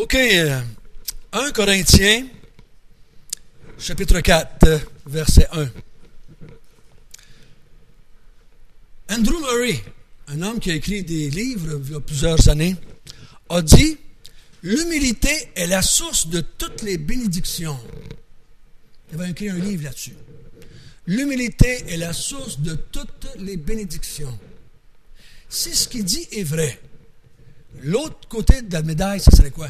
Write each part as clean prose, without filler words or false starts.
OK, 1 Corinthiens, chapitre 4, verset 1. Andrew Murray, un homme qui a écrit des livres il y a plusieurs années, a dit « L'humilité est la source de toutes les bénédictions. » Il avait écrit un livre là-dessus. « L'humilité est la source de toutes les bénédictions. » Si ce qu'il dit est vrai, l'autre côté de la médaille, ça serait quoi?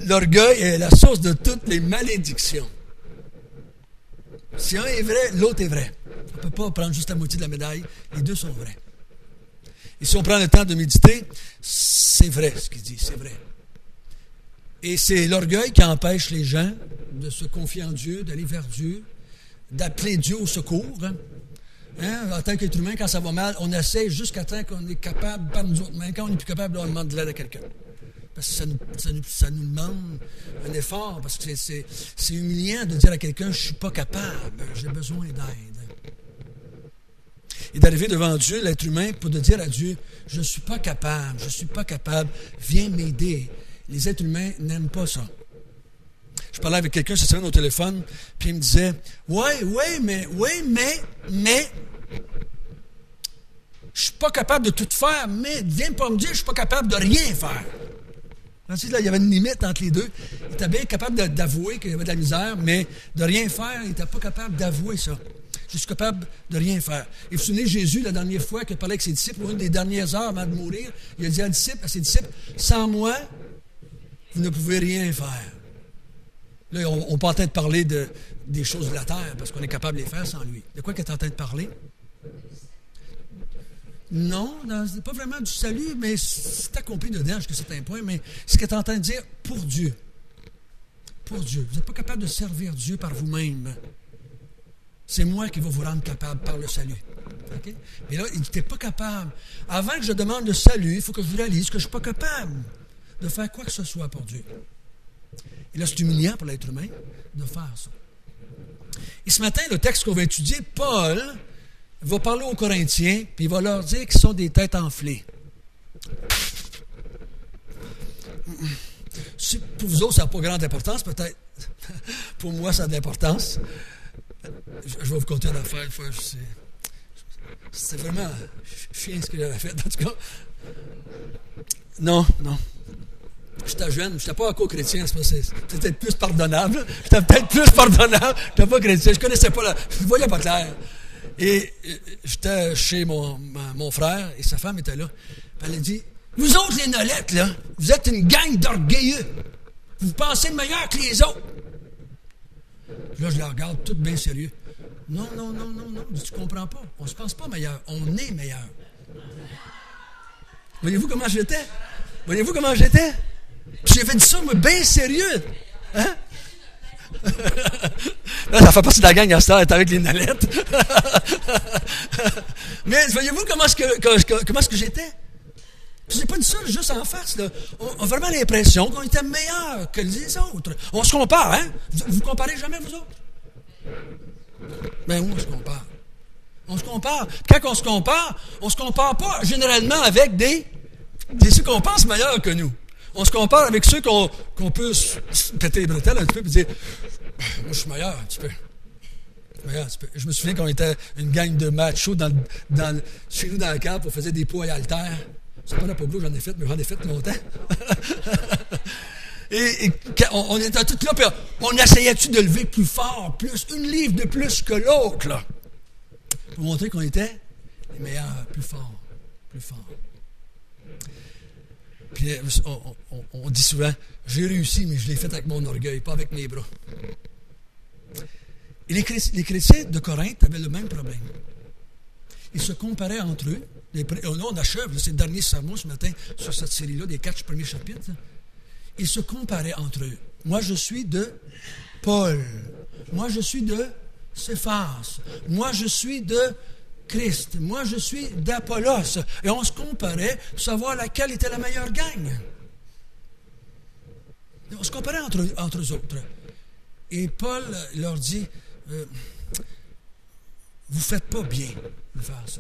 L'orgueil est la source de toutes les malédictions. Si un est vrai, l'autre est vrai. On ne peut pas prendre juste la moitié de la médaille. Les deux sont vrais. Et si on prend le temps de méditer, c'est vrai ce qu'il dit, c'est vrai. Et c'est l'orgueil qui empêche les gens de se confier en Dieu, d'aller vers Dieu, d'appeler Dieu au secours. En tant qu'être humain, quand ça va mal, on essaie jusqu'à temps qu'on est capable, par nous autres mains, quand on n'est plus capable, on demande de l'aide à quelqu'un. Parce que ça nous demande un effort, parce que c'est humiliant de dire à quelqu'un « je ne suis pas capable, j'ai besoin d'aide ». Et d'arriver devant Dieu, l'être humain, pour de dire à Dieu « je ne suis pas capable, viens m'aider ». Les êtres humains n'aiment pas ça. Je parlais avec quelqu'un cette semaine au téléphone, puis il me disait « oui, mais, je ne suis pas capable de tout faire, mais viens pas me dire que je ne suis pas capable de rien faire. » Là, il y avait une limite entre les deux. Il était bien capable d'avouer qu'il y avait de la misère, mais de rien faire, il n'était pas capable d'avouer ça. Je suis capable de rien faire. Et vous vous souvenez, Jésus, la dernière fois qu'il parlait avec ses disciples, une des dernières heures avant de mourir, il a dit à ses disciples, « Sans moi, vous ne pouvez rien faire. » Là, on n'est pas en train de parler des choses de la terre, parce qu'on est capable de les faire sans lui. De quoi qu'il est en train de parler? Non, c'est pas vraiment du salut, mais c'est accompli dedans jusqu'à un certain point, mais ce qu'il est en train de dire, pour Dieu. Pour Dieu. Vous n'êtes pas capable de servir Dieu par vous-même. C'est moi qui vais vous rendre capable par le salut. Okay? Mais là, il n'était pas capable. Avant que je demande le salut, il faut que je vous réalise que je ne suis pas capable de faire quoi que ce soit pour Dieu. Et là, c'est humiliant pour l'être humain de faire ça. Et ce matin, le texte qu'on va étudier, Paul va parler aux Corinthiens, puis il va leur dire qu'ils sont des têtes enflées. Pour vous autres, ça n'a pas grande importance, peut-être. Pour moi, ça a de l'importance. Je vais vous conter une affaire. Une fois, c'était vraiment chien ce que j'avais fait, en tout cas. Non. J'étais jeune, je n'étais pas encore chrétien, c'était peut-être plus pardonnable. J'étais pas chrétien, je ne connaissais pas je ne voyais pas clair. Et j'étais chez mon frère et sa femme était là. Elle a dit, « Vous autres, les Nolettes, là, vous êtes une gang d'orgueilleux. Vous pensez meilleur que les autres. » Là, je la regarde tout bien sérieux. « Non, tu ne comprends pas. On ne se pense pas meilleur. On est meilleur. » Voyez-vous comment j'étais? Puis j'ai fait ça, mais bien sérieux. Hein? Là, ça fait partie de la gang à cette heure, être avec les Nolettes. Mais voyez-vous comment est-ce que j'étais? Je n'ai pas dit ça juste en face. Là. On a vraiment l'impression qu'on était meilleurs que les autres. On se compare, hein? Vous comparez jamais, vous autres? Ben oui, on se compare. On se compare. Quand on se compare pas généralement avec ceux qu'on pense meilleurs que nous. On se compare avec ceux qu'on peut se péter les bretelles un petit peu et dire « Moi, je suis meilleur un petit peu. » Je me souviens qu'on était une gang de machos chez nous dans le camp, on faisait des poids et haltères. C'est pas la Pablo, j'en ai fait, mais j'en ai fait longtemps. et on était tous là, puis on essayait-tu de lever plus fort, une livre de plus que l'autre, là, pour montrer qu'on était les meilleurs, plus forts. Puis on dit souvent, j'ai réussi, mais je l'ai fait avec mon orgueil, pas avec mes bras. Et les chrétiens de Corinthe avaient le même problème. Ils se comparaient entre eux. Là, on achève, c'est le dernier sermon ce matin sur cette série-là, des 4 premiers chapitres. Ils se comparaient entre eux. Moi, je suis de Paul. Moi, je suis de Céphas. Moi, je suis de Christ. Moi, je suis d'Apollos. Et on se comparait pour savoir laquelle était la meilleure gang. On se comparait entre eux autres. Et Paul leur dit, vous ne faites pas bien de faire ça.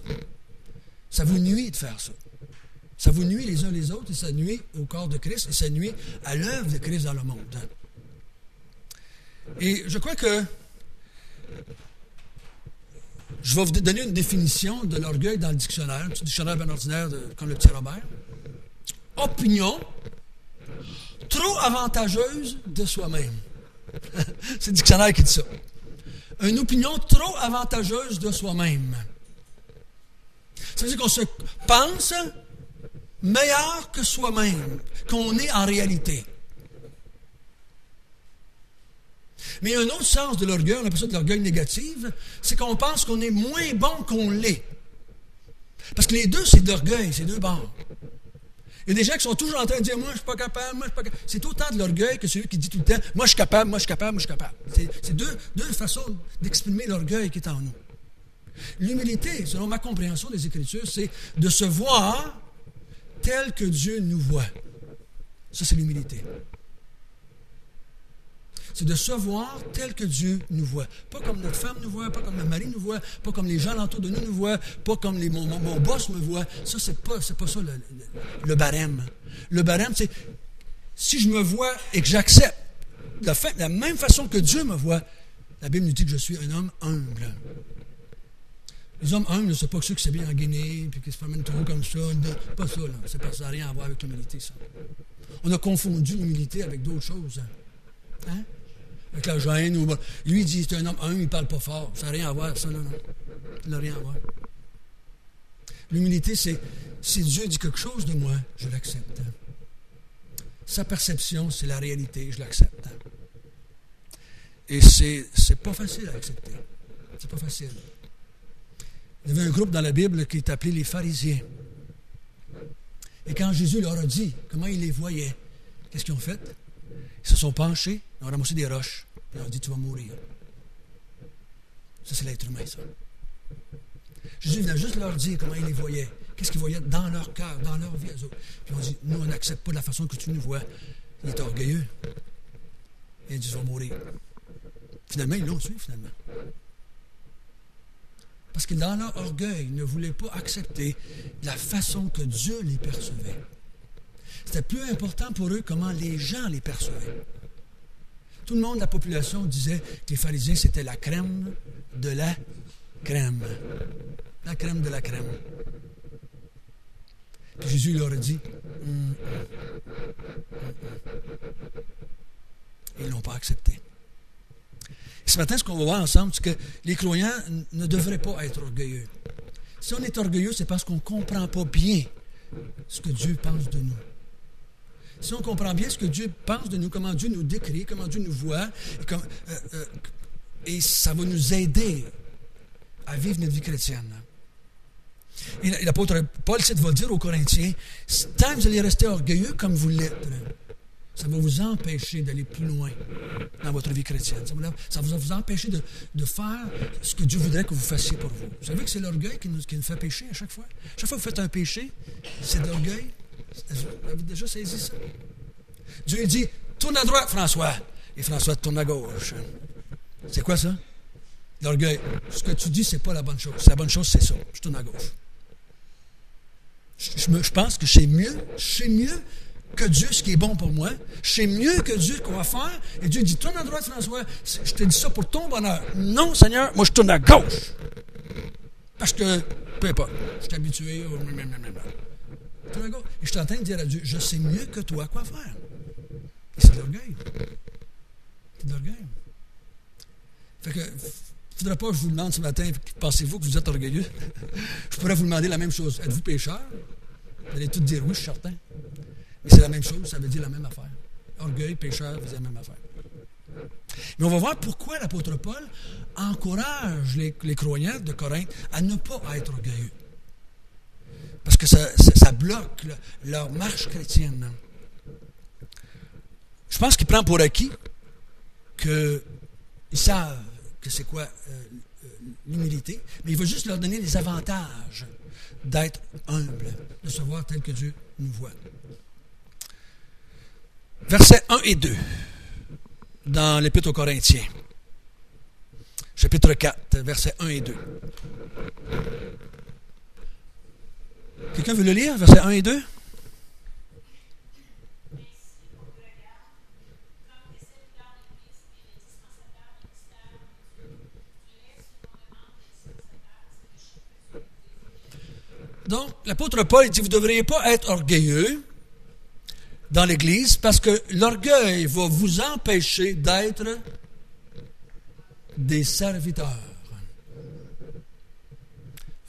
Ça vous nuit de faire ça. Ça vous nuit les uns les autres, et ça nuit au corps de Christ, et ça nuit à l'œuvre de Christ dans le monde. Et je crois que je vais vous donner une définition de l'orgueil dans le dictionnaire, un petit dictionnaire bien ordinaire comme le petit Robert. Opinion trop avantageuse de soi-même. C'est le dictionnaire qui dit ça. Une opinion trop avantageuse de soi-même. Ça veut dire qu'on se pense meilleur que soi-même, qu'on est en réalité. Mais il y a un autre sens de l'orgueil, on appelle ça de l'orgueil négatif, c'est qu'on pense qu'on est moins bon qu'on l'est. Parce que les deux, c'est de l'orgueil, c'est deux bords. Il y a des gens qui sont toujours en train de dire « moi, je ne suis pas capable, moi, je ne suis pas capable ». C'est autant de l'orgueil que celui qui dit tout le temps « moi, je suis capable, moi, je suis capable, moi, je suis capable ». C'est deux façons d'exprimer l'orgueil qui est en nous. L'humilité, selon ma compréhension des Écritures, c'est de se voir tel que Dieu nous voit. Ça, c'est l'humilité. C'est de se voir tel que Dieu nous voit. Pas comme notre femme nous voit, pas comme notre mari nous voit, pas comme les gens alentour de nous voient, pas comme mon boss me voit. Ça, c'est pas ça le barème. Le barème, c'est si je me vois et que j'accepte de la même façon que Dieu me voit, la Bible nous dit que je suis un homme humble. Les hommes humbles ne sont pas ceux qui s'habillent en Guinée puis qui se promènent trop comme ça. Pas ça, là. Ça n'a rien à voir avec l'humilité, ça. On a confondu l'humilité avec d'autres choses. Hein? Avec la gêne. Lui, il dit c'est un homme humble, il ne parle pas fort. Ça n'a rien à voir, ça, là, non. Ça n'a rien à voir. L'humilité, c'est si Dieu dit quelque chose de moi, je l'accepte. Sa perception, c'est la réalité, je l'accepte. Et c'est pas facile à accepter. C'est pas facile. Il y avait un groupe dans la Bible qui est appelé les pharisiens. Et quand Jésus leur a dit comment il les voyait, qu'est-ce qu'ils ont fait? Ils se sont penchés, ils ont ramassé des roches, et ils ont dit tu vas mourir. Ça, c'est l'être humain, ça. Jésus venait juste leur dire comment il les voyait, qu'est-ce qu'ils voyaient dans leur cœur, dans leur vie. Puis ils ont dit nous, on n'accepte pas de la façon que tu nous vois. Il est orgueilleux. Et il a dit tu vas mourir. Finalement, ils l'ont tué, finalement. Parce que dans leur orgueil, ils ne voulaient pas accepter la façon que Dieu les percevait. C'était plus important pour eux comment les gens les percevaient. Tout le monde de la population disait que les pharisiens, c'était la crème de la crème. La crème de la crème. Puis Jésus leur a dit, Ils ne l'ont pas accepté. Ce matin, ce qu'on va voir ensemble, c'est que les croyants ne devraient pas être orgueilleux. Si on est orgueilleux, c'est parce qu'on ne comprend pas bien ce que Dieu pense de nous. Si on comprend bien ce que Dieu pense de nous, comment Dieu nous décrit, comment Dieu nous voit, et ça va nous aider à vivre notre vie chrétienne. Et l'apôtre Paul va dire aux Corinthiens, tant que vous allez rester orgueilleux comme vous l'êtes, ça va vous empêcher d'aller plus loin dans votre vie chrétienne. Ça va vous empêcher de faire ce que Dieu voudrait que vous fassiez pour vous. Vous savez que c'est l'orgueil qui nous fait pécher à chaque fois. Chaque fois que vous faites un péché, c'est de l'orgueil. Vous avez déjà saisi ça? Dieu dit, tourne à droite, François. Et François tourne à gauche. C'est quoi ça? L'orgueil. Ce que tu dis, c'est pas la bonne chose. La bonne chose, c'est ça. Je tourne à gauche. Je pense que je sais mieux que Dieu, ce qui est bon pour moi. Je sais mieux que Dieu qu'on va faire. Et Dieu dit, tourne à droite, François. Je te dis ça pour ton bonheur. Non, Seigneur, moi je tourne à gauche. Parce que, peu importe, je suis habitué au... Tourne à gauche. Et je suis en train de dire à Dieu, je sais mieux que toi quoi faire. Et c'est de l'orgueil. C'est de l'orgueil. Fait que, il ne faudra pas que je vous demande ce matin, pensez-vous que vous êtes orgueilleux? Je pourrais vous demander la même chose. Êtes-vous pécheur? Vous allez tous dire oui, je suis certain. Mais c'est la même chose, ça veut dire la même affaire. Orgueil, pécheur, c'est la même affaire. Mais on va voir pourquoi l'apôtre Paul encourage les croyants de Corinthe à ne pas être orgueilleux. Parce que ça bloque leur marche chrétienne. Je pense qu'il prend pour acquis qu'ils savent que c'est quoi l'humilité, mais il va juste leur donner les avantages d'être humble, de se voir tel que Dieu nous voit. Versets 1 et 2 dans l'Épître aux Corinthiens. Chapitre 4, versets 1 et 2. Quelqu'un veut le lire, versets 1 et 2? Donc, l'apôtre Paul dit, vous ne devriez pas être orgueilleux dans l'Église parce que l'orgueil va vous empêcher d'être des serviteurs.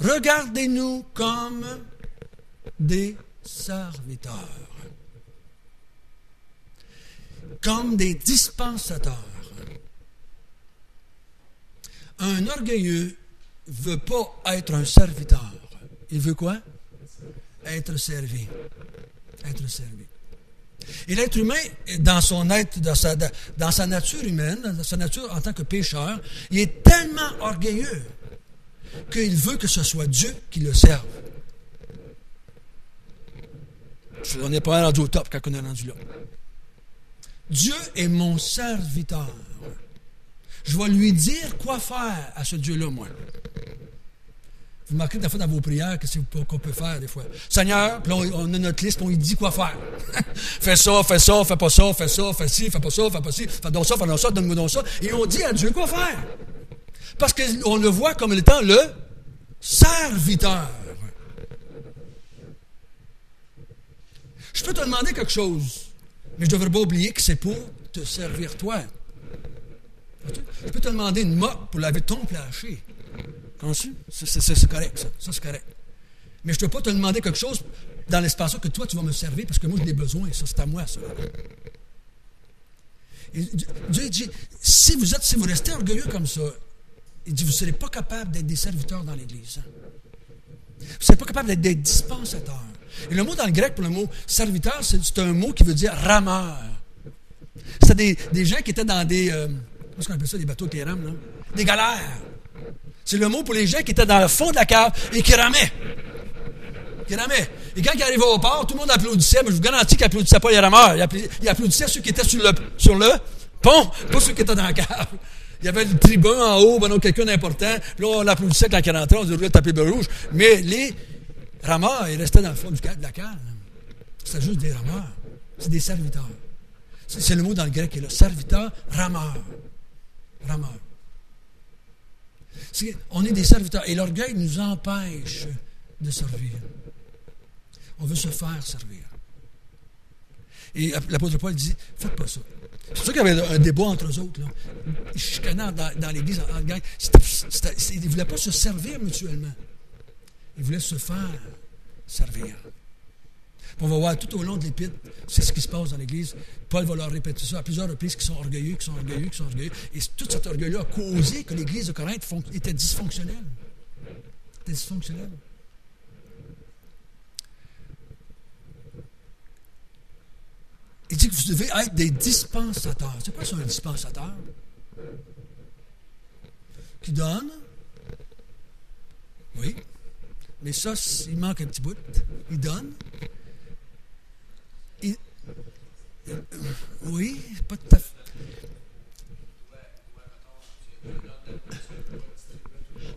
Regardez-nous comme des serviteurs, comme des dispensateurs. Un orgueilleux ne veut pas être un serviteur. Il veut quoi? Être servi. Être servi. Et l'être humain, dans son être, dans sa nature humaine, dans sa nature en tant que pécheur, il est tellement orgueilleux qu'il veut que ce soit Dieu qui le serve. On n'est pas rendu au top quand on est rendu là. Dieu est mon serviteur. Je vais lui dire quoi faire à ce Dieu-là, moi. Vous marquez des fois dans vos prières qu'on peut faire des fois. Seigneur, puis là, on a notre liste, on lui dit quoi faire. Fais ça, fais pas ça, fais ça, fais ci, fais pas ça, fais pas ci, fais donc ça, donne-moi donc ça. Et on dit à Dieu quoi faire. Parce qu'on le voit comme étant le serviteur. Je peux te demander quelque chose, mais je ne devrais pas oublier que c'est pour te servir toi. Je peux te demander une mop pour laver ton plancher. Comprends-tu? C'est correct, ça. Ça, c'est correct. Mais je ne peux pas te demander quelque chose dans l'espace que toi, tu vas me servir parce que moi, je l'ai besoin. Ça, c'est à moi, ça. Et Dieu dit, si vous restez orgueilleux comme ça, il dit, vous ne serez pas capable d'être des serviteurs dans l'Église. Vous ne serez pas capable d'être des dispensateurs. Et le mot dans le grec pour le mot serviteur, c'est un mot qui veut dire rameur. C'est des gens qui étaient dans des... comment est-ce qu'on appelle ça, des bateaux qui rament, là? Des galères. C'est le mot pour les gens qui étaient dans le fond de la cave et qui ramaient. Qui ramaient. Et quand ils arrivaient au port, tout le monde applaudissait, mais je vous garantis qu'ils n'applaudissaient pas les rameurs. Ils applaudissaient ceux qui étaient sur le pont, pas ceux qui étaient dans la cave. Il y avait le tribun en haut, ben non, quelqu'un d'important. Puis là, on l'applaudissait quand il rentrait, on disait taper le rouge. Mais les rameurs, ils restaient dans le fond de la cave. C'était juste des rameurs. C'est des serviteurs. C'est le mot dans le grec qui est là. Serviteur, rameur. Rameur. On est des serviteurs. Et l'orgueil nous empêche de servir. On veut se faire servir. Et l'apôtre Paul dit, faites pas ça. C'est pour ça qu'il y avait un débat entre eux autres. Là. Ils chicanaient dans l'Église en gang. Ils ne voulaient pas se servir mutuellement. Ils voulaient se faire servir. On va voir tout au long de l'Épître, c'est ce qui se passe dans l'Église. Paul va leur répéter ça à plusieurs reprises, qui sont orgueilleux. Et tout cet orgueil-là a causé que l'Église de Corinthe était dysfonctionnelle. Il dit que vous devez être des dispensateurs. C'est quoi ça, un dispensateur? Qui donne? Oui. Mais ça, il manque un petit bout. Il donne. Oui, pas tout à fait.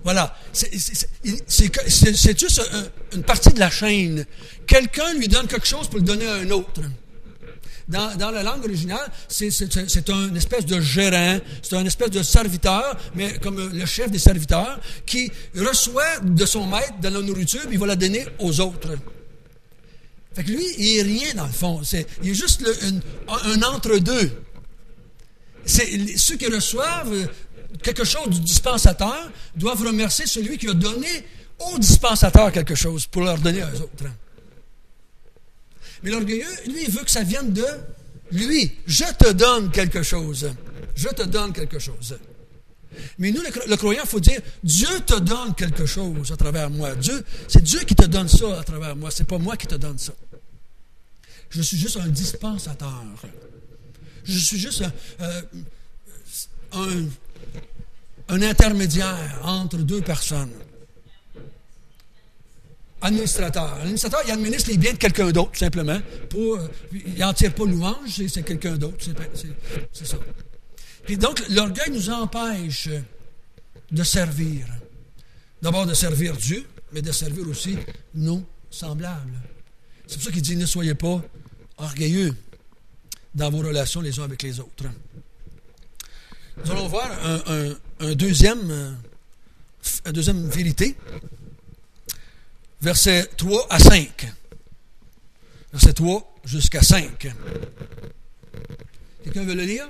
Voilà. C'est juste une partie de la chaîne. Quelqu'un lui donne quelque chose pour le donner à un autre. Dans la langue originale, c'est une espèce de gérant, c'est un espèce de serviteur, mais comme le chef des serviteurs, qui reçoit de son maître de la nourriture, puis il va la donner aux autres. Fait que lui, il n'est rien dans le fond. Il est juste un entre-deux. Ceux qui reçoivent quelque chose du dispensateur doivent remercier celui qui a donné au dispensateur quelque chose pour leur donner aux autres. Mais l'orgueilleux, lui, il veut que ça vienne de lui. Je te donne quelque chose. Je te donne quelque chose. Mais nous, le croyant, il faut dire, Dieu te donne quelque chose à travers moi. C'est Dieu qui te donne ça à travers moi. C'est pas moi qui te donne ça. Je suis juste un dispensateur. Je suis juste un intermédiaire entre deux personnes. Administrateur. L'administrateur, il administre les biens de quelqu'un d'autre, tout simplement. Il n'en tire pas louange, c'est quelqu'un d'autre. C'est ça. Puis donc, l'orgueil nous empêche de servir. D'abord de servir Dieu, mais de servir aussi nos semblables. C'est pour ça qu'il dit, ne soyez pas orgueilleux dans vos relations les uns avec les autres. Nous allons voir une deuxième vérité. Versets 3 à 5. Verset 3 jusqu'à 5. Quelqu'un veut le lire?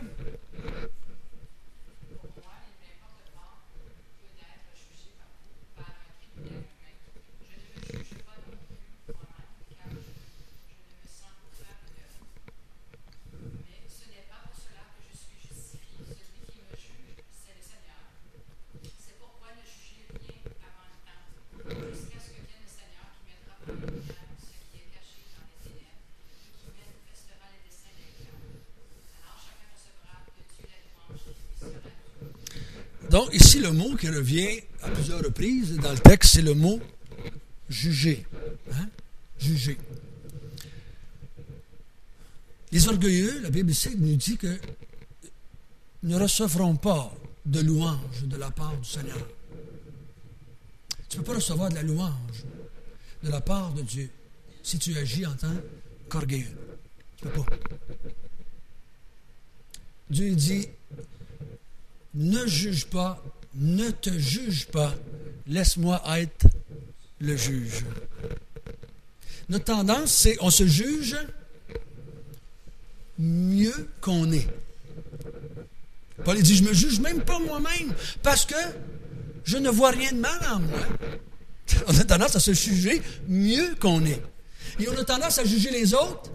Donc, ici, le mot qui revient à plusieurs reprises dans le texte, c'est le mot juger. Hein? Juger. Les orgueilleux, la Bible ici nous dit que ne recevront pas de louange de la part du Seigneur. Tu ne peux pas recevoir de la louange de la part de Dieu si tu agis en tant qu'orgueilleux. Tu ne peux pas. Dieu dit, ne juge pas, ne te juge pas, laisse-moi être le juge. Notre tendance, c'est on se juge mieux qu'on est. Paul dit, je ne me juge même pas moi-même parce que je ne vois rien de mal en moi. On a tendance à se juger mieux qu'on est. Et on a tendance à juger les autres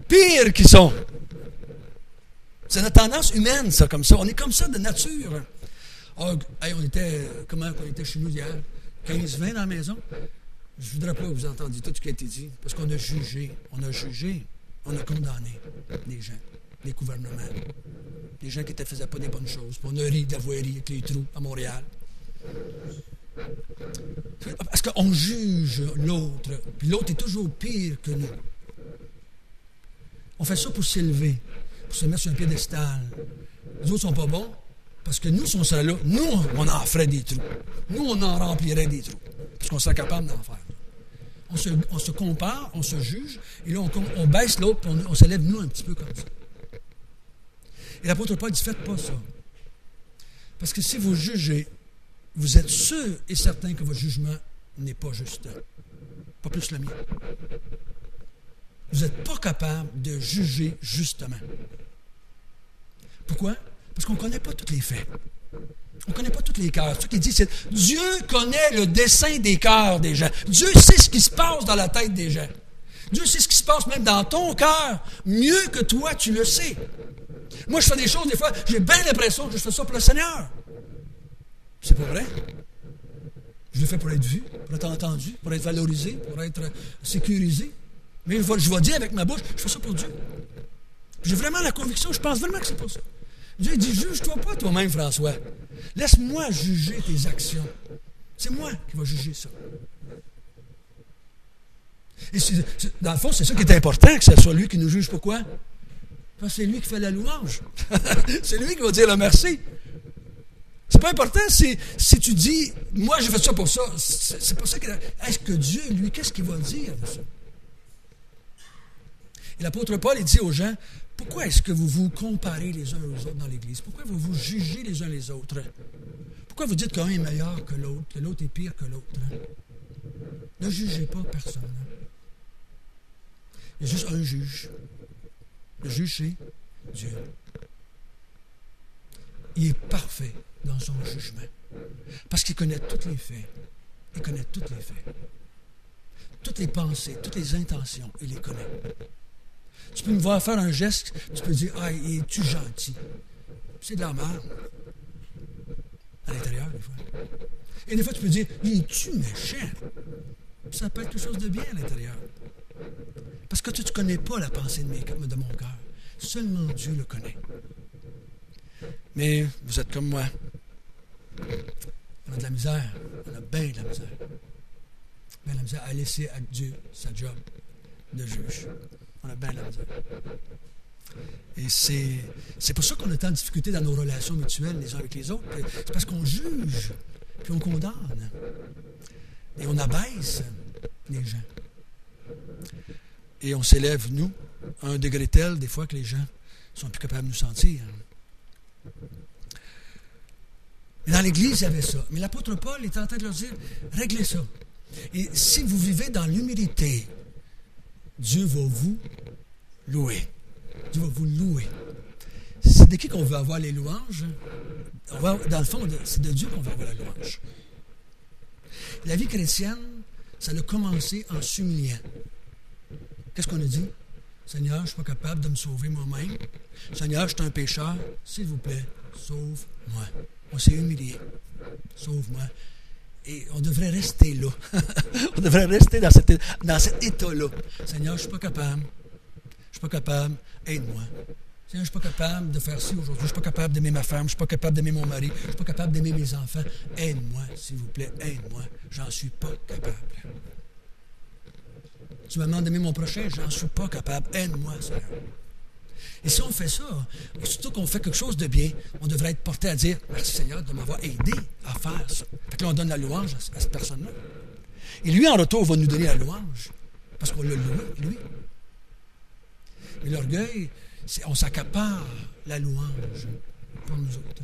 pire qu'ils sont. C'est notre tendance humaine, ça, comme ça. On est comme ça de nature. Oh, hey, on était chez nous hier? 15-20 dans la maison. Je ne voudrais pas que vous entendiez tout ce qui a été dit, parce qu'on a jugé, on a condamné des gens, des gouvernements, des gens qui ne faisaient pas des bonnes choses. Puis on a ri de la voirie avec les trous à Montréal. Parce qu'on juge l'autre, puis l'autre est toujours pire que nous. On fait ça pour s'élever, pour se mettre sur un piédestal. Les autres ne sont pas bons, parce que nous, si on serait là, nous, on en ferait des trous. Nous, on en remplirait des trous, parce qu'on serait capable d'en faire. On se compare, on se juge, et là, on baisse l'autre, puis on s'élève, nous, un petit peu comme ça. Et l'apôtre Paul dit, faites pas ça. Parce que si vous jugez, vous êtes sûr et certain que votre jugement n'est pas juste. Pas plus le mien. Vous n'êtes pas capable de juger justement. Pourquoi? Parce qu'on ne connaît pas tous les faits. On ne connaît pas tous les cœurs. Ce qu'il dit, c'est Dieu connaît le dessein des cœurs des gens. Dieu sait ce qui se passe dans la tête des gens. Dieu sait ce qui se passe même dans ton cœur, mieux que toi, tu le sais. Moi, je fais des choses, des fois, j'ai bien l'impression que je fais ça pour le Seigneur. C'est pas vrai. Je le fais pour être vu, pour être entendu, pour être valorisé, pour être sécurisé. Mais je vais dire avec ma bouche, je fais ça pour Dieu. J'ai vraiment la conviction, je pense vraiment que c'est pour ça. Dieu dit, juge-toi pas toi-même, François. Laisse-moi juger tes actions. C'est moi qui vais juger ça. Et dans le fond, c'est ça qui est important, que ce soit lui qui nous juge. Pourquoi? Parce que c'est lui qui fait la louange. C'est lui qui va dire le merci. C'est pas important si tu dis, moi j'ai fait ça pour ça. C'est pas ça que. Est-ce que Dieu, lui, qu'est-ce qu'il va dire de ça? Et l'apôtre Paul, il dit aux gens, pourquoi est-ce que vous vous comparez les uns aux autres dans l'Église? Pourquoi vous vous jugez les uns les autres? Pourquoi vous dites qu'un est meilleur que l'autre est pire que l'autre? Ne jugez pas personne. Il y a juste un juge. Le juge, c'est Dieu. Il est parfait dans son jugement. Parce qu'il connaît tous les faits. Il connaît tous les faits. Toutes les pensées, toutes les intentions, il les connaît. Tu peux me voir faire un geste, tu peux dire, ah, es-tu gentil? C'est de la merde. À l'intérieur, des fois. Et des fois, tu peux dire, es-tu méchant? Ça peut être quelque chose de bien à l'intérieur. Parce que tu ne connais pas la pensée de mon cœur. Seulement Dieu le connaît. Mais vous êtes comme moi. On a de la misère. On a bien de la misère. Bien de la misère à laisser à Dieu sa job de juge. On a bien de la misère. Et c'est pour ça qu'on a tant de difficultés dans nos relations mutuelles les uns avec les autres. C'est parce qu'on juge, puis on condamne. Et on abaisse les gens. Et on s'élève, nous, à un degré tel, des fois, que les gens sont plus capables de nous sentir. Mais dans l'Église, il y avait ça. Mais l'apôtre Paul était en train de leur dire, réglez ça. Et si vous vivez dans l'humilité, Dieu va vous louer. Dieu va vous louer. C'est de qui qu'on veut avoir les louanges? Dans le fond, c'est de Dieu qu'on veut avoir la louange. La vie chrétienne, ça a commencé en s'humiliant. Qu'est-ce qu'on a dit? Seigneur, je ne suis pas capable de me sauver moi-même. Seigneur, je suis un pécheur. S'il vous plaît, sauve-moi. On s'est humilié. Sauve-moi. Et on devrait rester là. On devrait rester dans cet état-là. Seigneur, je ne suis pas capable. Je ne suis pas capable. Aide-moi. Seigneur, je ne suis pas capable de faire ci aujourd'hui. Je ne suis pas capable d'aimer ma femme. Je ne suis pas capable d'aimer mon mari. Je ne suis pas capable d'aimer mes enfants. Aide-moi, s'il vous plaît. Aide-moi. J'en suis pas capable. Tu me demandes d'aimer mon prochain. J'en suis pas capable. Aide-moi, Seigneur. Et si on fait ça, surtout qu'on fait quelque chose de bien, on devrait être porté à dire « Merci Seigneur de m'avoir aidé à faire ça. » Fait que là, on donne la louange à cette personne-là. Et lui, en retour, va nous donner la louange. Parce qu'on l'a loué, lui. Mais l'orgueil, on s'accapare la louange pour nous autres.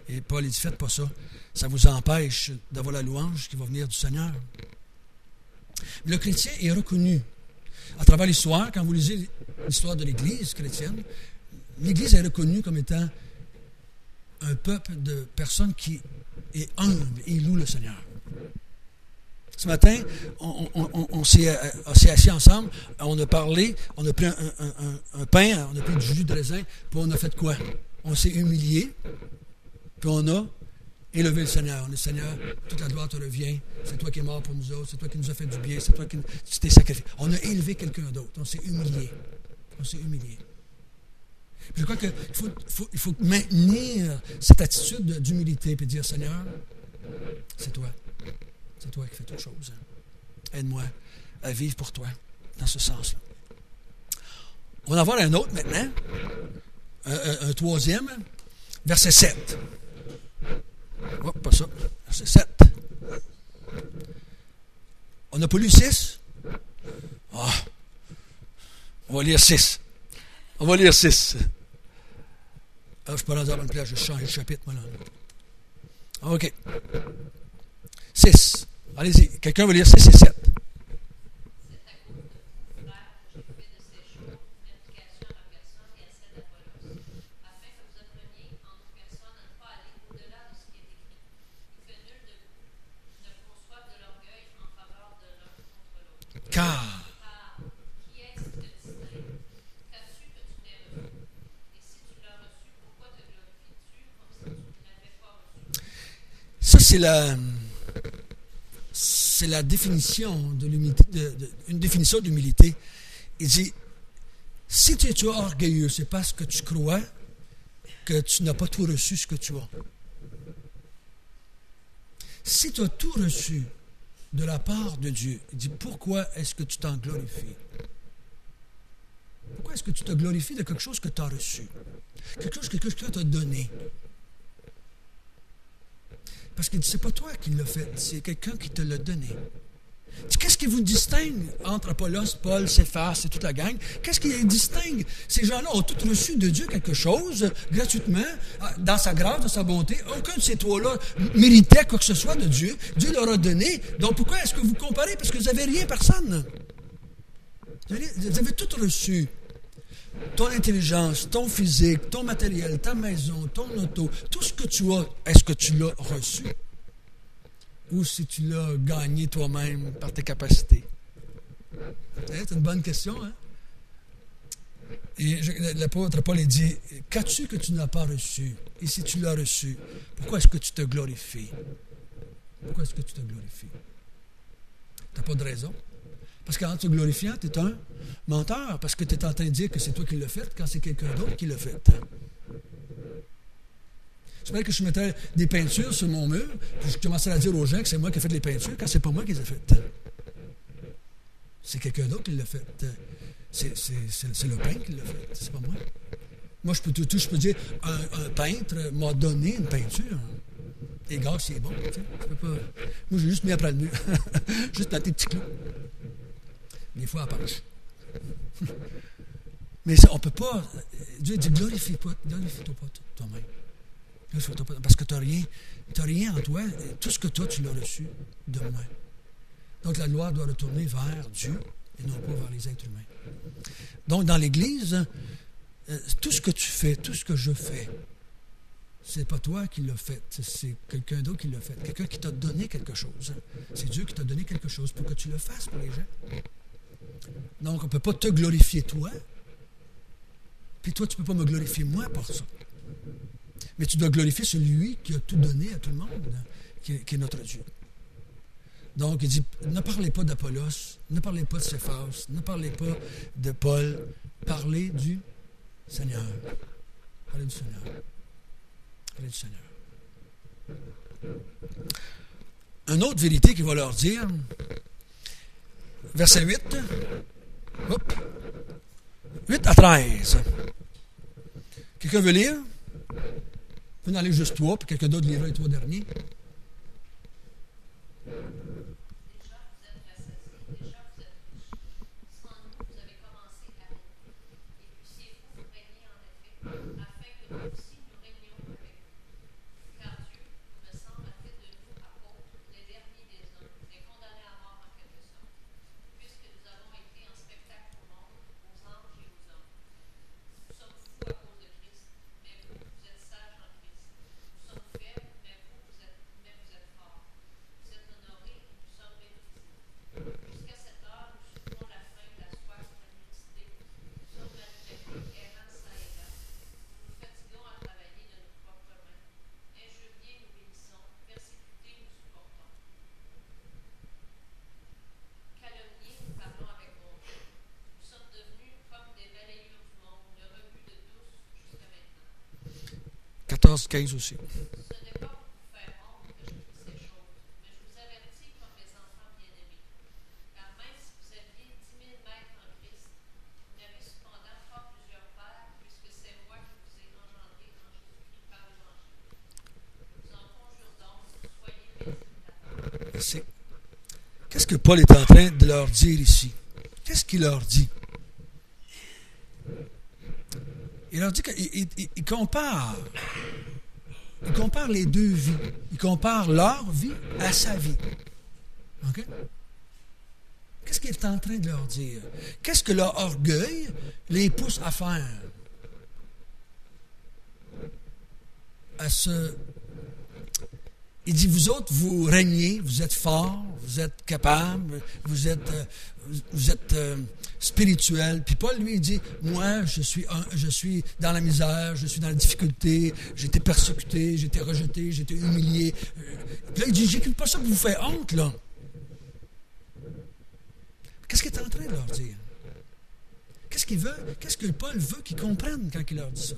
Et Paul, il dit « Faites pas ça. Ça vous empêche d'avoir la louange qui va venir du Seigneur. » Le chrétien est reconnu. À travers l'histoire, quand vous lisez l'histoire de l'Église chrétienne, l'Église est reconnue comme étant un peuple de personnes qui est humble et loue le Seigneur. Ce matin, on s'est assis ensemble, on a parlé, on a pris un pain, on a pris du jus de raisin, puis on a fait quoi? On s'est humilié, puis on a élevé le Seigneur. On dit, Seigneur, toute la gloire te revient. C'est toi qui es mort pour nous autres. C'est toi qui nous as fait du bien. C'est toi qui t'es sacrifié. On a élevé quelqu'un d'autre. On s'est humilié. On s'est humilié. Puis je crois qu'il faut maintenir cette attitude d'humilité et dire, Seigneur, c'est toi. C'est toi qui fais toutes choses. Aide-moi à vivre pour toi dans ce sens-là. On va en voir un autre maintenant. Un troisième. Verset 7. Oh, pas ça. Verset 7. On n'a pas lu 6? Oh. On va lire 6. On va lire 6. Ah, je ne suis pas rendu à la bonne place, je change le chapitre, moi, là. OK. 6. Allez-y. Quelqu'un va lire 6 et 7. Car qui est-ce qui te distingue? Qu'as-tu que tu n'aies reçu? Et si tu l'as reçu, pourquoi te glorifies-tu comme si tu ne l'avais pas reçu? ça, c'est la définition de l'humilité, une définition d'humilité. Il dit, si tu es orgueilleux, c'est parce que tu crois que tu n'as pas tout reçu ce que tu as. Si tu as tout reçu de la part de Dieu, il dit, pourquoi est-ce que tu t'en glorifies? Pourquoi est-ce que tu te glorifies de quelque chose que tu as reçu? Quelque chose que quelqu'un t'a donné? Parce qu'il dit, c'est pas toi qui l'as fait, c'est quelqu'un qui te l'a donné. Qu'est-ce qui vous distingue entre Apollos, Paul, Céphas et toute la gang? Qu'est-ce qui les distingue? Ces gens-là ont tous reçu de Dieu quelque chose, gratuitement, dans sa grâce, dans sa bonté. Aucun de ces trois-là méritait quoi que ce soit de Dieu. Dieu leur a donné. Donc pourquoi est-ce que vous comparez? Parce que vous n'avez rien, personne. Vous avez tout reçu. Ton intelligence, ton physique, ton matériel, ta maison, ton auto, tout ce que tu as, est-ce que tu l'as reçu? Ou si tu l'as gagné toi-même par tes capacités? C'est une bonne question, hein? Et l'apôtre Paul dit, qu'as-tu que tu n'as pas reçu? Et si tu l'as reçu, pourquoi est-ce que tu te glorifies? Pourquoi est-ce que tu te glorifies? Tu n'as pas de raison. Parce qu'en te glorifiant, tu es un menteur, parce que tu es en train de dire que c'est toi qui l'as fait quand c'est quelqu'un d'autre qui l'a fait. C'est vrai que je mettais des peintures sur mon mur, puis je commençais à dire aux gens que c'est moi qui ai fait les peintures, quand c'est pas moi qui les ai faites. C'est quelqu'un d'autre qui l'a fait. C'est le peintre qui l'a fait, c'est pas moi. Moi, je peux dire, un peintre m'a donné une peinture. Et gars, c'est bon. Je peux pas. Moi, j'ai juste mis après le mur. Juste dans tes petits clous. Des fois, elle penche. Mais ça, on ne peut pas. Dieu dit glorifie-toi pas toi-même. Glorifie-toi pas, parce que tu n'as rien en toi. Tout ce que tu as, tu l'as reçu de moi. Donc la gloire doit retourner vers Dieu et non pas vers les êtres humains. Donc dans l'Église, tout ce que tu fais, tout ce que je fais, c'est pas toi qui l'as fait, c'est quelqu'un d'autre qui l'a fait. Quelqu'un qui t'a donné quelque chose. C'est Dieu qui t'a donné quelque chose pour que tu le fasses pour les gens. Donc, on ne peut pas te glorifier toi, puis toi, tu ne peux pas me glorifier moi pour ça. Mais tu dois glorifier celui qui a tout donné à tout le monde, qui est notre Dieu. Donc, il dit, ne parlez pas d'Apollos, ne parlez pas de Céphas, ne parlez pas de Paul, parlez du Seigneur. Parlez du Seigneur. Parlez du Seigneur. Une autre vérité qu'il va leur dire, verset 8, 8 à 13. Quelqu'un veut lire? Vous en aller juste 3, puis quelqu'un d'autre lira les 3 derniers. Quatorze, 15 aussi. Merci. Qu'est-ce que Paul est en train de leur dire ici? Qu'est-ce qu'il leur dit? Il leur dit qu'il compare les deux vies. Il compare leur vie à sa vie. OK? Qu'est-ce qu'il est en train de leur dire? Qu'est-ce que leur orgueil les pousse à faire? Il dit, vous autres, vous régnez, vous êtes forts, vous êtes capables, vous êtes spirituel. Puis Paul, lui, il dit, moi, je suis dans la misère, je suis dans la difficulté, j'ai été persécuté, j'ai été rejeté, j'ai été humilié. Puis là, il dit, j'écris pas ça pour vous faire honte, là. Qu'est-ce qu'il est en train de leur dire? Qu'est-ce qu'il veut? Qu'est-ce que Paul veut qu'ils comprennent quand il leur dit ça?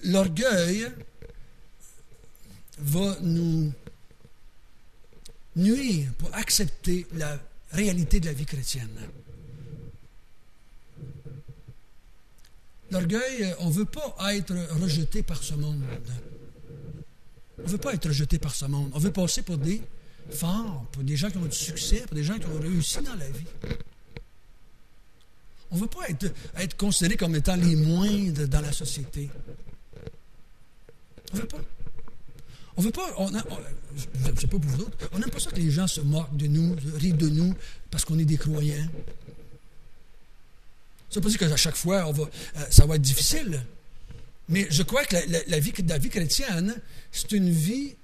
L'orgueil va nous nuire pour accepter la réalité de la vie chrétienne. L'orgueil, on ne veut pas être rejeté par ce monde. On ne veut pas être rejeté par ce monde. On veut passer pour des forts, pour des gens qui ont du succès, pour des gens qui ont réussi dans la vie. On ne veut pas être considéré comme étant les moindres dans la société. On ne veut pas. On ne veut pas. Je ne sais pas pour vous autres. On n'aime pas ça que les gens se moquent de nous, rient de nous, parce qu'on est des croyants. Ça ne veut pas dire qu'à chaque fois, ça va être difficile. Mais je crois que la vie chrétienne, c'est une vie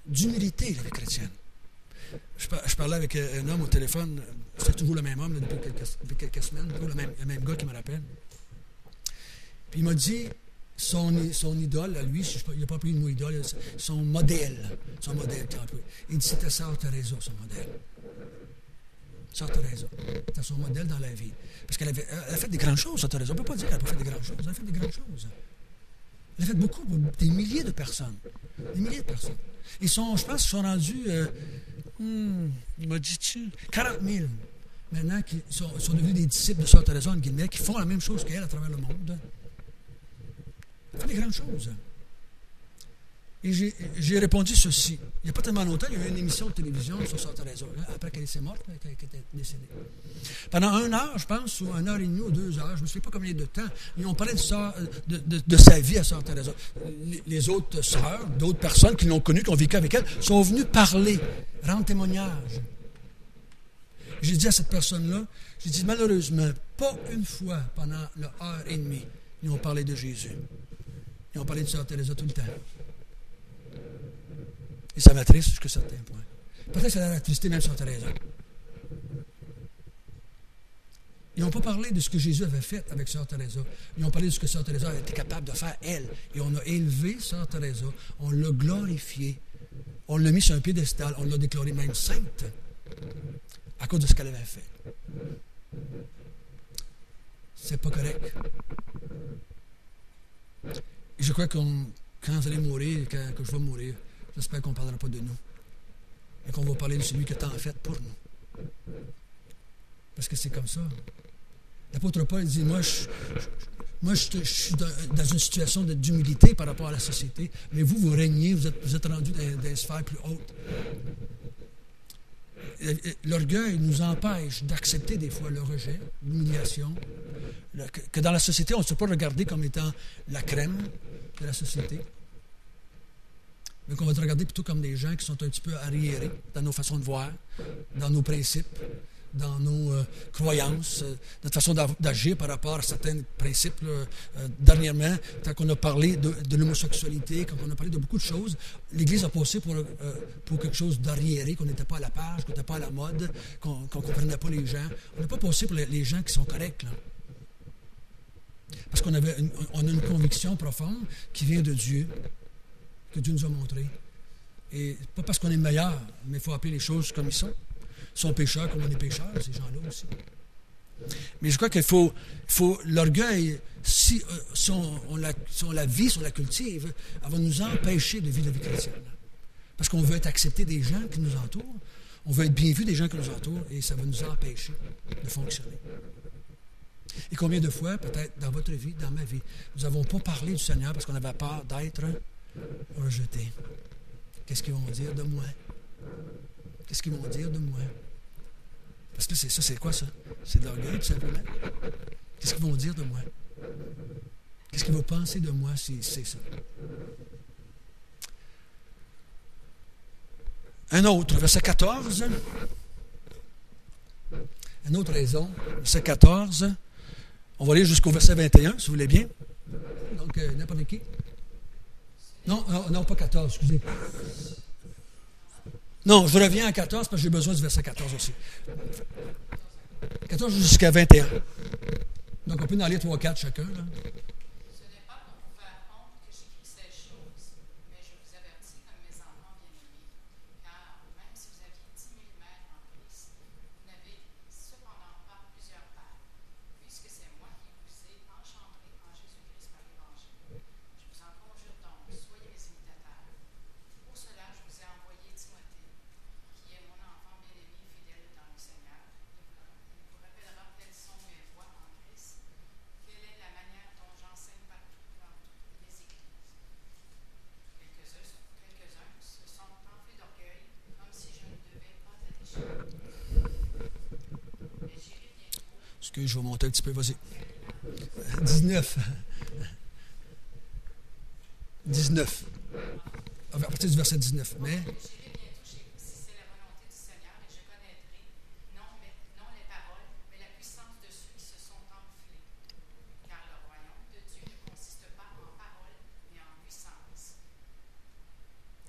d'humilité, la vie chrétienne. Je parlais avec un homme au téléphone, c'est toujours le même homme là, depuis quelques semaines, toujours le même gars qui me rappelle. Puis il m'a dit, son idole, à lui, il n'a pas appelé le mot idole, son modèle qu'il a appelé. Il dit, c'était Sœur Teresa, son modèle. Sœur Teresa, c'était son modèle dans la vie. Parce qu'elle a fait des grandes choses, Sœur Teresa. On ne peut pas dire qu'elle n'a pas fait des grandes choses, elle a fait des grandes choses. Elle a fait beaucoup pour des milliers de personnes. Des milliers de personnes. Je pense qu'ils sont rendus, il m'a dit, 40 000 maintenant qui sont devenus des disciples de Sœur Teresa, en Guinée, qui font la même chose qu'elle à travers le monde. Elle fait des grandes choses. Et j'ai répondu ceci. Il n'y a pas tellement longtemps, il y a eu une émission de télévision sur Sœur Teresa, après qu'elle s'est morte, qu'elle était décédée. Pendant 1 heure, je pense, ou 1h30 ou 2 heures, je ne me souviens pas combien de temps, ils ont parlé de sa vie à Sœur Teresa. Les autres sœurs, d'autres personnes qui l'ont connue, qui ont vécu avec elle, sont venues parler, rendre témoignage. J'ai dit à cette personne-là, j'ai dit malheureusement, pas une fois pendant l'heure et demie, ils ont parlé de Jésus. Ils ont parlé de Sœur Teresa tout le temps. Et ça m'attriste jusqu'à certains points. Peut-être que ça a attristé même Sœur Teresa. Ils n'ont pas parlé de ce que Jésus avait fait avec Sœur Teresa. Ils ont parlé de ce que Sœur Teresa était capable de faire, elle. Et on a élevé Sœur Teresa, on l'a glorifiée, on l'a mis sur un piédestal, on l'a déclarée même sainte à cause de ce qu'elle avait fait. C'est pas correct. Et je crois que quand vous allez mourir, que je vais mourir, j'espère qu'on ne parlera pas de nous. Et qu'on va parler de celui qui a tant fait pour nous. Parce que c'est comme ça. L'apôtre Paul dit, moi, je suis dans une situation d'humilité par rapport à la société, mais vous régnez, vous êtes rendus dans des sphères plus hautes. L'orgueil nous empêche d'accepter des fois le rejet, l'humiliation, que dans la société, on ne se peut pas regarder comme étant la crème de la société, mais qu'on va te regarder plutôt comme des gens qui sont un petit peu arriérés dans nos façons de voir, dans nos principes, dans nos croyances, notre façon d'agir par rapport à certains principes. Dernièrement, quand on a parlé de l'homosexualité, quand on a parlé de beaucoup de choses, l'Église a passé pour quelque chose d'arriéré, qu'on n'était pas à la page, qu'on n'était pas à la mode, qu'on ne comprenait pas les gens. On n'a pas passé pour les gens qui sont corrects, là. Parce qu'on a une conviction profonde qui vient de Dieu, que Dieu nous a montré. Et pas parce qu'on est meilleur, mais il faut appeler les choses comme ils sont. Ils sont pécheurs comme on est pécheurs, ces gens-là aussi. Mais je crois qu'il faut l'orgueil, si on la vit, si on la cultive, elle va nous empêcher de vivre la vie chrétienne. Parce qu'on veut être accepté des gens qui nous entourent, on veut être bien vu des gens qui nous entourent, et ça va nous empêcher de fonctionner. Et combien de fois, peut-être dans votre vie, dans ma vie, nous n'avons pas parlé du Seigneur parce qu'on avait peur d'être rejetés. Qu'est-ce qu'ils vont dire de moi? Qu'est-ce qu'ils vont dire de moi? Parce que c'est quoi ça? C'est de l'orgueil, tout simplement. Qu'est-ce qu'ils vont dire de moi? Qu'est-ce qu'ils vont penser de moi si c'est ça? Un autre, verset 14. Une autre raison, verset 14. On va aller jusqu'au verset 21, si vous voulez bien. Donc, n'importe qui. Non, pas 14, excusez. Non, je reviens à 14 parce que j'ai besoin du verset 14 aussi. 14 jusqu'à 21. Donc, on peut en aller 3-4 chacun, là. Ce n'est pas pour vous faire honte que j'écris ces choses, mais je vous avertis comme mes enfants bien-aimés, car même si vous aviez 10 000 maîtres en Christ, vous n'avez cependant pas plusieurs pères, puisque c'est moi qui vous ai engendré en Jésus-Christ par l'Évangile. Je vous en conjure donc, soyez mes imitateurs. Pour cela, je vous ai envoyé Timothée, qui est mon enfant bien-aimé, fidèle dans le Seigneur. Il vous rappellera quelles sont mes voies en Christ, quelle est la manière dont j'enseigne partout dans toutes les églises. Quelques-uns se sont enflés d'orgueil, comme si je ne devais pas aller chez eux. Mais j'irai bientôt. Excuse, je vais monter un petit peu, vas-y. 19. 19. À partir du verset 19. Mais. J'irai bientôt chez vous si c'est la volonté du Seigneur et je connaîtrai non les paroles, mais la puissance de ceux qui se sont enflés. Car le royaume de Dieu ne consiste pas en paroles, mais en puissance.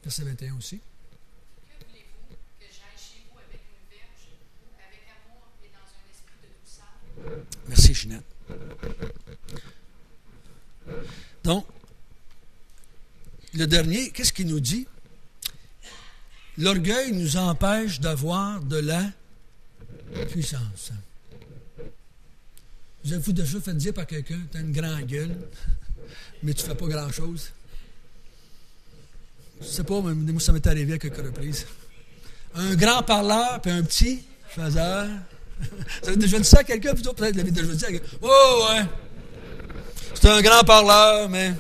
Verset 21 aussi. Que voulez-vous que j'aille chez vous avec une verge ou avec amour et dans un esprit de douceur? Merci, Ginette. Donc, le dernier, qu'est-ce qu'il nous dit? L'orgueil nous empêche d'avoir de la puissance. Vous avez-vous déjà fait dire par quelqu'un, tu as une grande gueule, mais tu ne fais pas grand-chose? Je ne sais pas, mais moi, ça m'est arrivé à quelques reprises. Un grand parleur, puis un petit faiseur. Vous avez déjà dit ça à quelqu'un, plutôt? Peut-être que vous l'avez déjà dit à quelqu'un. Oh, ouais! C'est un grand parleur, mais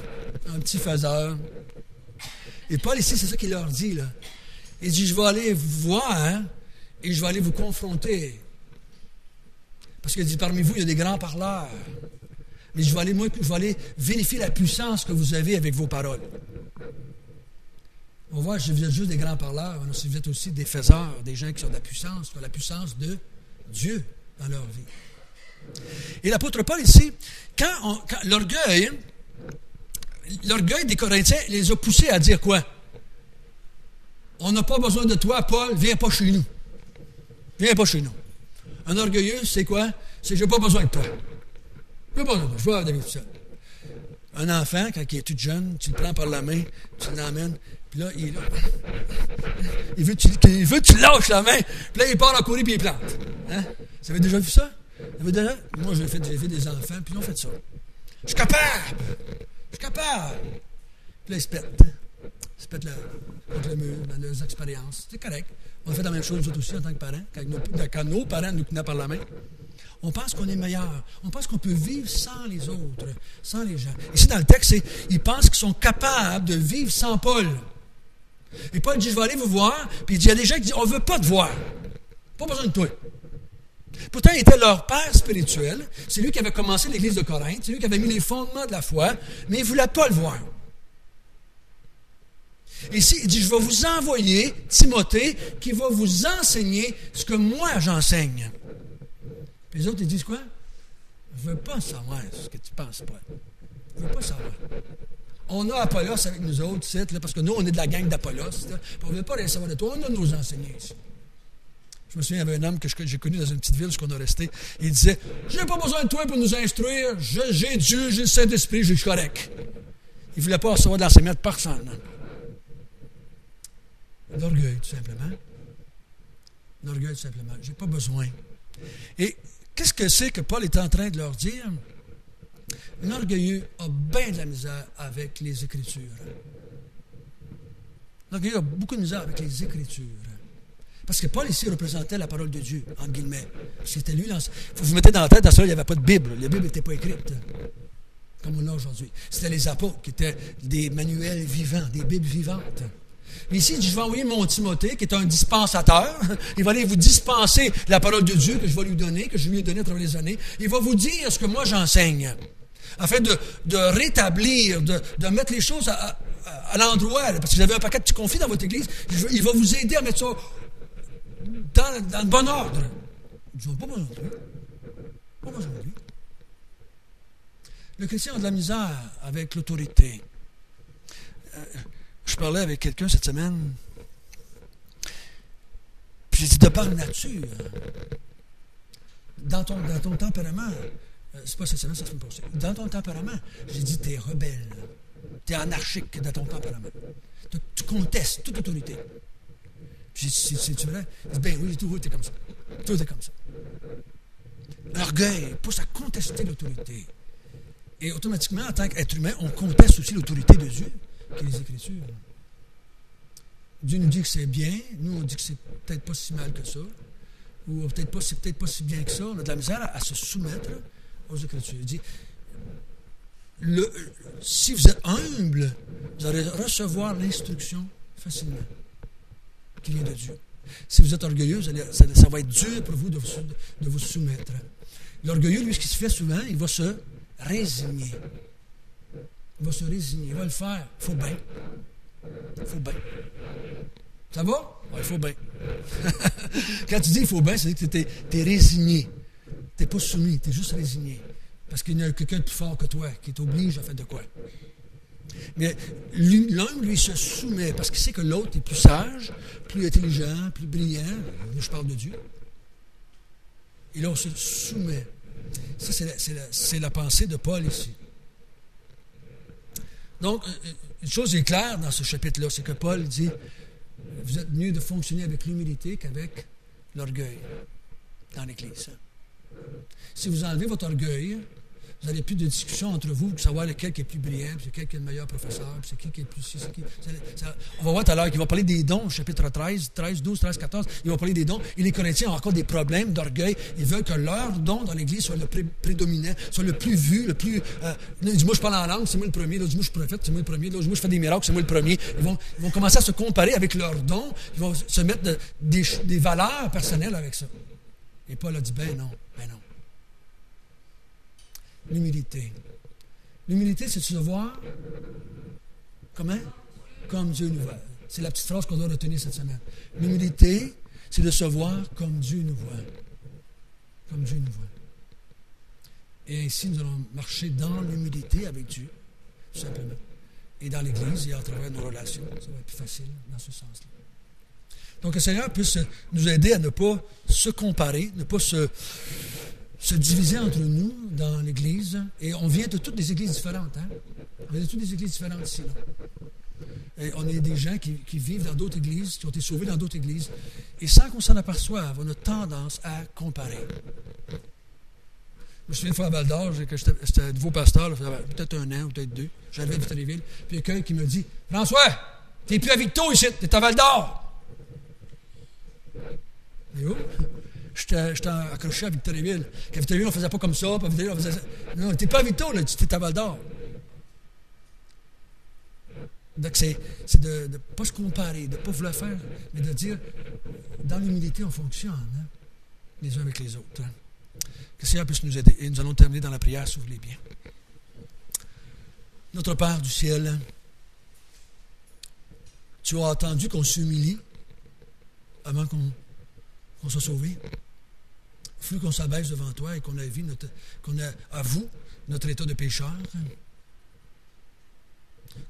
un petit faiseur. Et Paul ici, c'est ça qu'il leur dit, là. Il dit, je vais aller vous voir et je vais aller vous confronter. Parce qu'il dit, parmi vous, il y a des grands parleurs. Mais je vais aller vérifier la puissance que vous avez avec vos paroles. On voit, vous êtes juste des grands parleurs, mais vous êtes aussi des faiseurs, des gens qui ont de la puissance, qui ont la puissance de Dieu dans leur vie. Et l'apôtre Paul ici, quand l'orgueil des Corinthiens les a poussés à dire quoi? On n'a pas besoin de toi, Paul, viens pas chez nous. Viens pas chez nous. Un orgueilleux, c'est quoi? C'est j'ai pas besoin de toi. J'ai pas besoin de toi, je vais avec tout seul. Un enfant, quand il est tout jeune, tu le prends par la main, tu l'emmènes, puis là, il veut que tu lâches la main, puis là, il part en courir puis il plante. Hein? Vous avez déjà vu ça? Moi, j'ai fait des enfants, puis ils ont fait ça. Je suis capable! Puis là, ils se pètent. Ils se pètent contre le mur, dans leurs expériences. C'est correct. On a fait la même chose, nous autres aussi, en tant que parents. Quand nos parents nous tenaient par la main, on pense qu'on est meilleur. On pense qu'on peut vivre sans les autres, sans les gens. Ici, dans le texte, ils pensent qu'ils sont capables de vivre sans Paul. Et Paul dit, je vais aller vous voir. Puis il dit, il y a des gens qui disent, on ne veut pas te voir. Pas besoin de toi. Pourtant, il était leur père spirituel. C'est lui qui avait commencé l'église de Corinthe. C'est lui qui avait mis les fondements de la foi. Mais il ne voulait pas le voir. Ici, il dit, je vais vous envoyer Timothée qui va vous enseigner ce que moi j'enseigne. Puis les autres, ils disent quoi? Je ne veux pas savoir ce que tu penses, Paul. Je ne veux pas savoir. On a Apollos avec nous autres, parce que nous, on est de la gang d'Apollos. On ne veut pas rien savoir de toi. On a nos enseignants ici. Je me souviens, il y avait un homme que j'ai connu dans une petite ville où on a resté. Il disait, je n'ai pas besoin de toi pour nous instruire. J'ai Dieu, j'ai le Saint-Esprit, je suis correct. Il ne voulait pas recevoir d'enseignement de personne. L'orgueil, tout simplement. L'orgueil, tout simplement. Je n'ai pas besoin. Et qu'est-ce que c'est que Paul est en train de leur dire? L'orgueilleux a bien de la misère avec les Écritures. L'orgueilleux a beaucoup de misère avec les Écritures. Parce que Paul ici représentait la parole de Dieu, en guillemets. C'était lui. Il faut vous mettre dans la tête, dans ce il n'y avait pas de Bible. La Bible n'était pas écrite, comme on l'a aujourd'hui. C'était les apôtres qui étaient des manuels vivants, des Bibles vivantes. Mais ici, il dit, je vais envoyer mon Timothée, qui est un dispensateur. Il va aller vous dispenser la parole de Dieu que je vais lui donner, que je lui ai donnée à travers les années. Il va vous dire ce que moi j'enseigne. Afin de rétablir, de mettre les choses à l'endroit. Parce que vous avez un paquet de petits conflits dans votre église. Il va vous aider à mettre ça dans le bon ordre. Je n'ai pas besoin de lui. Pas besoin de lui. Le chrétien a de la misère avec l'autorité. Je parlais avec quelqu'un cette semaine, puis j'ai dit, de par nature, dans ton tempérament, c'est pas cette semaine, ça se fait passer, dans ton tempérament, j'ai dit, tu es rebelle, tu es anarchique dans ton tempérament. Tu contestes toute autorité. J'ai dit, c'est-tu vrai? Il dit, ben oui, tout est comme ça. Tout est comme ça. L'orgueil pousse à contester l'autorité. Et automatiquement, en tant qu'être humain, on conteste aussi l'autorité de Dieu, qui est les Écritures. Dieu nous dit que c'est bien, nous on dit que c'est peut-être pas si mal que ça, ou c'est peut-être pas si bien que ça. On a de la misère à se soumettre aux Écritures. Il dit, si vous êtes humble, vous allez recevoir l'instruction facilement, qui vient de Dieu. Si vous êtes orgueilleux, ça va être dur pour vous de vous soumettre. L'orgueilleux, lui, ce qu'il se fait souvent, il va se résigner. Il va se résigner, il va le faire. Il faut bien. Il faut bien. Ça va? Oui, il faut bien. Quand tu dis il faut bien, c'est que tu es résigné. Tu n'es pas soumis, tu es juste résigné. Parce qu'il y a quelqu'un de plus fort que toi qui t'oblige à faire de quoi. Mais l'un, lui, se soumet parce qu'il sait que l'autre est plus sage, plus intelligent, plus brillant. Je parle de Dieu. Et là, on se soumet. Ça, c'est la pensée de Paul ici. Donc, une chose est claire dans ce chapitre-là, c'est que Paul dit, vous êtes mieux de fonctionner avec l'humilité qu'avec l'orgueil dans l'Église. Si vous enlevez votre orgueil, Vous n'avez plus de discussion entre vous pour savoir lequel qui est plus brillant, puis c'est quel qui est le meilleur professeur, puis c'est qui est le plus... C'est qui, on va voir tout à l'heure qu'il va parler des dons, chapitre 13, 12, 13, 14, il va parler des dons. Et les Corinthiens ont encore des problèmes d'orgueil. Ils veulent que leur don dans l'Église soit le prédominant, soit le plus vu, le plus... L'un dit, moi, je parle en langue, c'est moi le premier. L'autre dit, moi, je suis prophète, c'est moi le premier. L'autre dit, moi, je fais des miracles, c'est moi le premier. Ils vont commencer à se comparer avec leurs dons. Ils vont se mettre des valeurs personnelles avec ça. Et Paul a dit, ben non. L'humilité. L'humilité, c'est de se voir, comment? Comme Dieu nous voit. C'est la petite phrase qu'on doit retenir cette semaine. L'humilité, c'est de se voir comme Dieu nous voit. Comme Dieu nous voit. Et ainsi, nous allons marcher dans l'humilité avec Dieu, tout simplement. Et dans l'Église et à travers nos relations. Ça va être plus facile dans ce sens-là. Donc, que le Seigneur puisse nous aider à ne pas se comparer, ne pas se diviser entre nous dans l'Église. Et on vient de toutes des églises différentes. Hein? On vient de toutes des églises différentes ici. Là. Et on est des gens qui vivent dans d'autres églises, qui ont été sauvés dans d'autres églises. Et sans qu'on s'en aperçoive, on a tendance à comparer. Je me souviens une fois à Val-d'Or, quand j'étais nouveau pasteur, ça fait peut-être 1 an ou peut-être 2, j'arrivais à Victoriaville, puis quelqu'un qui me dit « François, t'es plus à Victo ici, t'es à Val-d'Or! » Et où? J'étais accroché à Victoriaville. Qu'à Victoriaville, on ne faisait pas comme ça. Puis à Victoriaville, on faisait ça. Non, t'es pas à Victo, là, tu es à Val-d'Or. Donc, c'est de ne pas se comparer, de ne pas vouloir faire, mais de dire, dans l'humilité, on fonctionne, hein, les uns avec les autres. Hein. Que le Seigneur puisse nous aider. Et nous allons terminer dans la prière, si vous voulez bien. Notre Père du ciel, tu as attendu qu'on s'humilie avant qu'on soit sauvé. Il faut qu'on s'abaisse devant toi et qu'on avoue notre état de pécheur,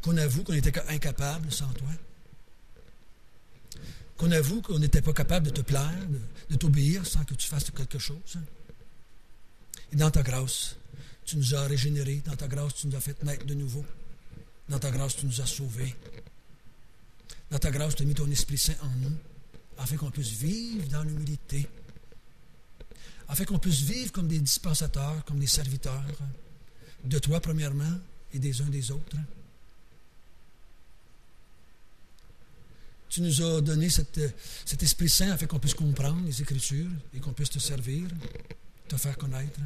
qu'on avoue qu'on était incapable sans toi, qu'on avoue qu'on n'était pas capable de te plaire, de t'obéir sans que tu fasses quelque chose. Et dans ta grâce, tu nous as régénérés, dans ta grâce, tu nous as fait naître de nouveau, dans ta grâce, tu nous as sauvés, dans ta grâce, tu as mis ton Esprit Saint en nous, afin qu'on puisse vivre dans l'humilité, afin qu'on puisse vivre comme des dispensateurs, comme des serviteurs de toi, premièrement, et des uns des autres. Tu nous as donné cet Esprit Saint afin qu'on puisse comprendre les Écritures et qu'on puisse te servir, te faire connaître.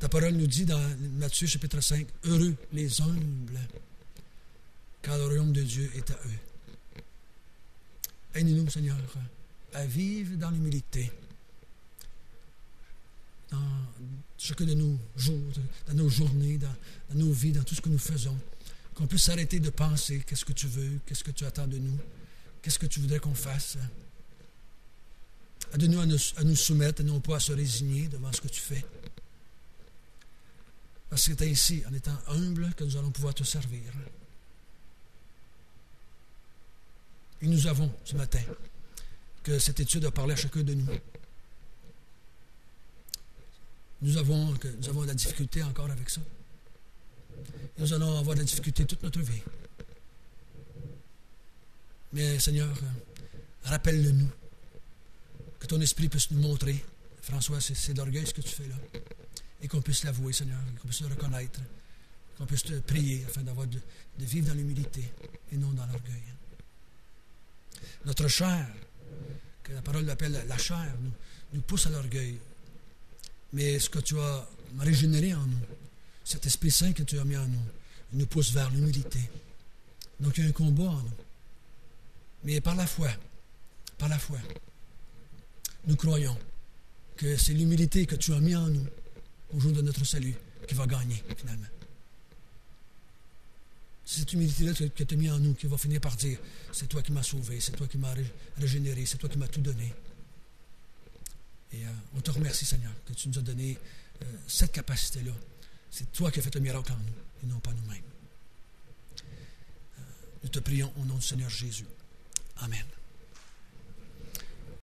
Ta parole nous dit dans Matthieu chapitre 5, « Heureux les humbles, car le royaume de Dieu est à eux. » Aide-nous, Seigneur, à vivre dans l'humilité, dans chacun de nos jours, dans nos journées, dans nos vies, dans tout ce que nous faisons, qu'on puisse s'arrêter de penser qu'est-ce que tu veux, qu'est-ce que tu attends de nous, qu'est-ce que tu voudrais qu'on fasse. Aide-nous à nous soumettre et non pas à se résigner devant ce que tu fais. Parce que c'est ainsi, en étant humble, que nous allons pouvoir te servir. Et nous avons, ce matin, que cette étude a parlé à chacun de nous. Nous avons de la difficulté encore avec ça. Et nous allons avoir de la difficulté toute notre vie. Mais Seigneur, rappelle-le-nous. Que ton esprit puisse nous montrer. François, c'est d'orgueil ce que tu fais là. Et qu'on puisse l'avouer, Seigneur, qu'on puisse le reconnaître, qu'on puisse te prier afin de vivre dans l'humilité et non dans l'orgueil. Notre chair, que la parole l'appelle la chair, nous pousse à l'orgueil. Mais ce que tu as régénéré en nous, cet Esprit Saint que tu as mis en nous, nous pousse vers l'humilité. Donc il y a un combat en nous. Mais par la foi, nous croyons que c'est l'humilité que tu as mis en nous au jour de notre salut qui va gagner finalement. C'est cette humilité-là que tu as mis en nous qui va finir par dire « C'est toi qui m'as sauvé, c'est toi qui m'as régénéré, c'est toi qui m'as tout donné. » Et on te remercie, Seigneur, que tu nous as donné cette capacité-là. C'est toi qui as fait un miracle en nous, et non pas nous-mêmes. Nous te prions au nom du Seigneur Jésus. Amen.